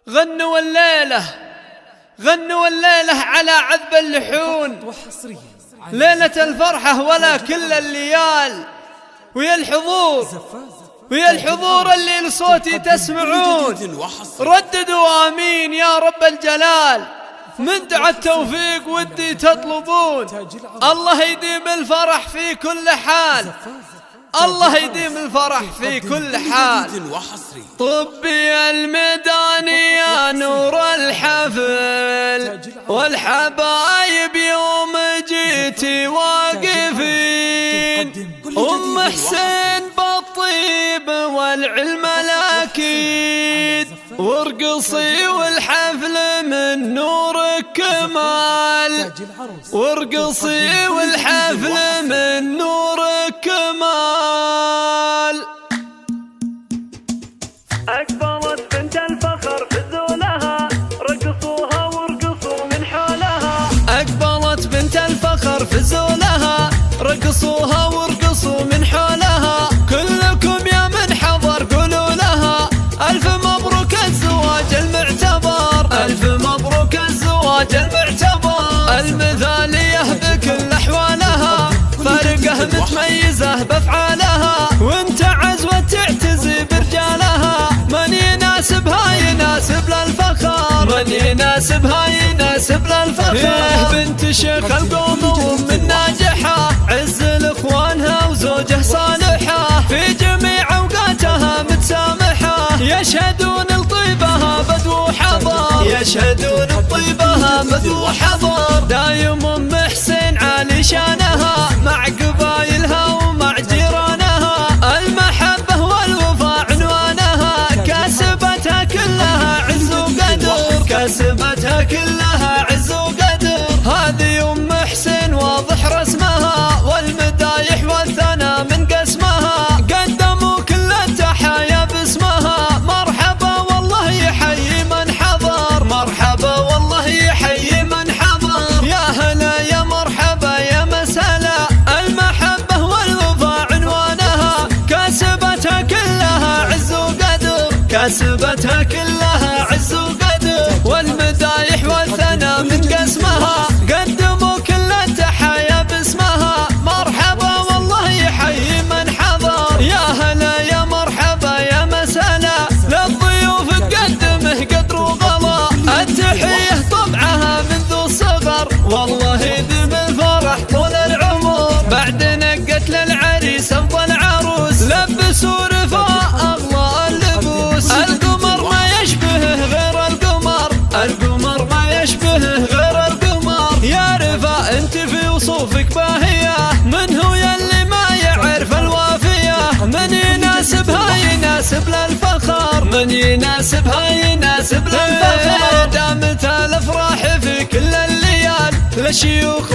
غنوا الليلة غنوا الليلة على عذب اللحون، ليلة الفرحة ولا كل الليال، ويا الحضور اللي لصوتي تسمعون، رددوا آمين يا رب الجلال. من دعا التوفيق ودي تطلبون، الله يديم الفرح في كل حال، الله يديم الفرح في كل حال. طبي الميدان يا نور الحفل، والحبايب يوم جيتي واقفين، أم حسين بالطيب والعلم الأكيد، وارقصي والحفل من نورك كمال، وارقصي والحفل من نورك كمال. أقبلت بنت الفخر فزوا لها، رقصوها وارقصوا من حولها. أقبلت بنت الفخر فزوا لها، رقصوها وارقصوا من حولها. كلكم يا من حضر قولوا لها ألف مبروك الزواج المعتبر، ألف مبروك الزواج المعتبر. المثالية بكل أحوالها، فارقة متميزة بأفعالها، وانت عزوة تعتزي برجالها. من يناسبها يناسب للفخر، من يناسبها يناسب للفخر. بنت شيخ القوم ومن ناجحة، عز لإخوانها وزوجه صالحة، في جميع أوقاتها متسامحة. يشهدون لطيبها بدو حضر، يشهدون لطيبها بدو حضر. دايم أم حسين عالي شانها، مع قبايلها ومع جيرانها. المحبة والوفاء عنوانها، كاسبتها كلها عز وقدر، كاسبتها كلها عز وقدر. هذه أم حسين واضح رسمها، والمدايح والثنى من قسمها. قدموا كل التحايا باسمها، مرحبا والله يحيي من حضر، مرحبا والله يحيي من حضر. يا هلا يا مرحبا يا مسهلا، المحبة والوفاء عنوانها، كاسبتها كلها عز وقدر، كاسبتها كلها عز وقدر. والمدايح والثنى من قسمها، قدموا كل التحايا باسمها، مرحبا والله يحيي من حضر. يا هلا يا مرحبا يا مسهلا، للضيوف تقدمه قدر وغلا. التحية طبعها منذ الصغر، والله يديم الفرح طول العمر. بعد نقت للعريس أفضل عروس، لبسوا رفاء أغلى اللبوس. القمر ما يشبهه غير القمر، القمر ما يشبهه غير القمر. يا رفاء انت في وصوفك باهية، من هو يلي ما يعرف الوافية. من يناسبها يناسب للفخر، من يناسبها يناسب للفخر. دامت الافراح في كل الليال، للشيوخ